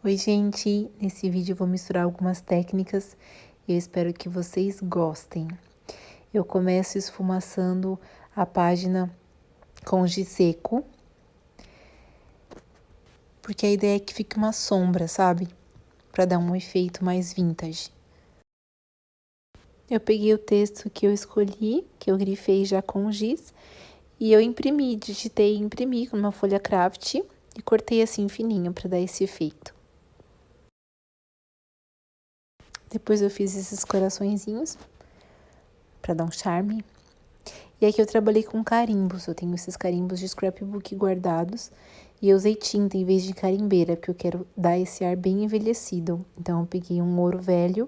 Oi, gente! Nesse vídeo eu vou misturar algumas técnicas e eu espero que vocês gostem. Eu começo esfumaçando a página com giz seco, porque a ideia é que fique uma sombra, sabe? Para dar um efeito mais vintage. Eu peguei o texto que eu escolhi, que eu grifei já com giz, e eu digitei e imprimi com uma folha craft e cortei assim fininho para dar esse efeito. Depois eu fiz esses coraçõezinhos para dar um charme. E aqui eu trabalhei com carimbos, eu tenho esses carimbos de scrapbook guardados e eu usei tinta em vez de carimbeira, porque eu quero dar esse ar bem envelhecido. Então eu peguei um ouro velho,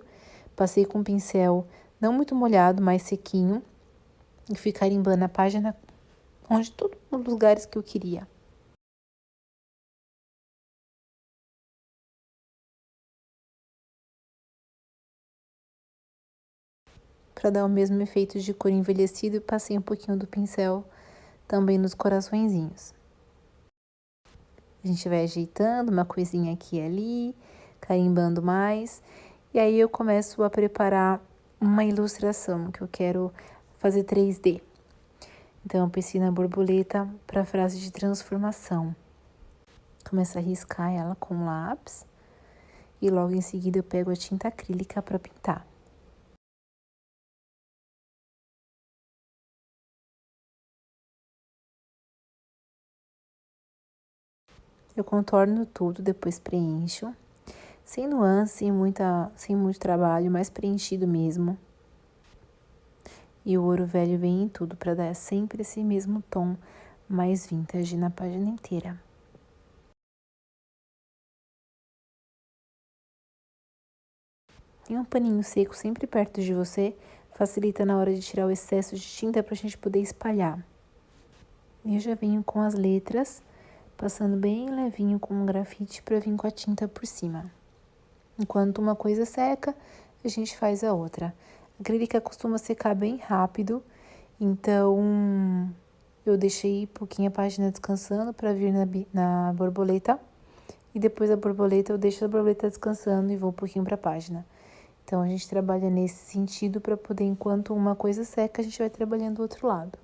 passei com um pincel não muito molhado, mais sequinho, e fui carimbando a página onde todos os lugares que eu queria. Para dar o mesmo efeito de cor envelhecido, passei um pouquinho do pincel também nos coraçõezinhos. A gente vai ajeitando uma coisinha aqui e ali, carimbando mais. E aí eu começo a preparar uma ilustração que eu quero fazer 3D. Então eu pensei na borboleta para a frase de transformação. Começo a riscar ela com lápis e logo em seguida eu pego a tinta acrílica para pintar. Eu contorno tudo, depois preencho. Sem nuance, sem muito trabalho, mais preenchido mesmo. E o ouro velho vem em tudo para dar sempre esse mesmo tom mais vintage na página inteira. Tem um paninho seco sempre perto de você, facilita na hora de tirar o excesso de tinta para a gente poder espalhar. Eu já venho com as letras, passando bem levinho com um grafite para vir com a tinta por cima. Enquanto uma coisa seca, a gente faz a outra. A acrílica costuma secar bem rápido, então eu deixei um pouquinho a página descansando para vir na borboleta. E depois da borboleta, eu deixo a borboleta descansando e vou um pouquinho para a página. Então, a gente trabalha nesse sentido para poder, enquanto uma coisa seca, a gente vai trabalhando do outro lado.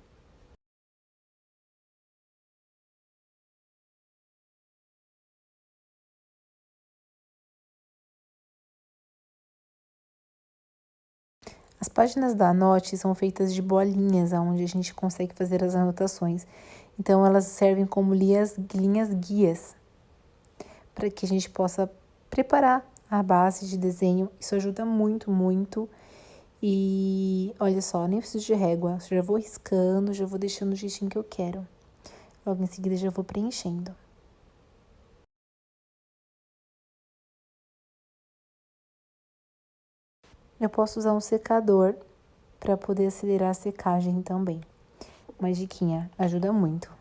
As páginas da Anote são feitas de bolinhas, onde a gente consegue fazer as anotações. Então, elas servem como linhas guias, para que a gente possa preparar a base de desenho. Isso ajuda muito, muito. E olha só, nem preciso de régua, já vou riscando, já vou deixando o jeitinho que eu quero. Logo em seguida já vou preenchendo. Eu posso usar um secador para poder acelerar a secagem também. Uma diquinha, ajuda muito.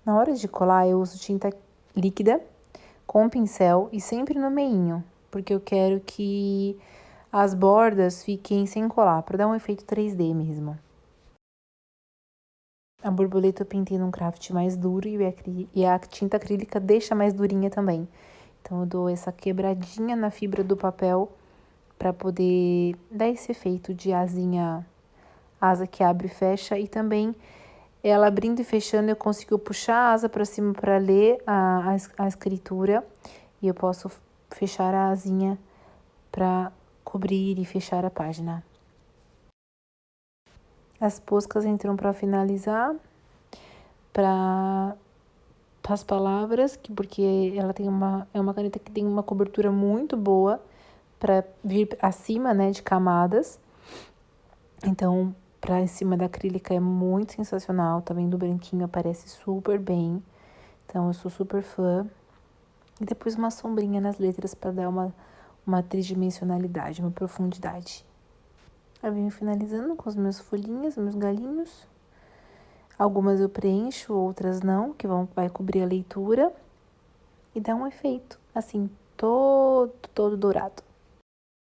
Na hora de colar, eu uso tinta líquida com pincel e sempre no meinho, porque eu quero que as bordas fiquem sem colar, para dar um efeito 3D mesmo. A borboleta eu pintei num craft mais duro e a tinta acrílica deixa mais durinha também. Então, eu dou essa quebradinha na fibra do papel para poder dar esse efeito de asinha, asa que abre e fecha. E também, ela abrindo e fechando, eu consigo puxar a asa para cima para ler a escritura. E eu posso fechar a asinha para cobrir e fechar a página. As poscas entram para finalizar, para as palavras, porque ela é uma caneta que tem uma cobertura muito boa para vir acima, né, de camadas. Então, para em cima da acrílica é muito sensacional. Também do branquinho aparece super bem. Então, eu sou super fã. E depois uma sombrinha nas letras para dar uma tridimensionalidade, uma profundidade. Eu venho finalizando com as minhas folhinhas, meus galinhos. Algumas eu preencho, outras não, que vai cobrir a leitura. E dá um efeito, assim, todo dourado.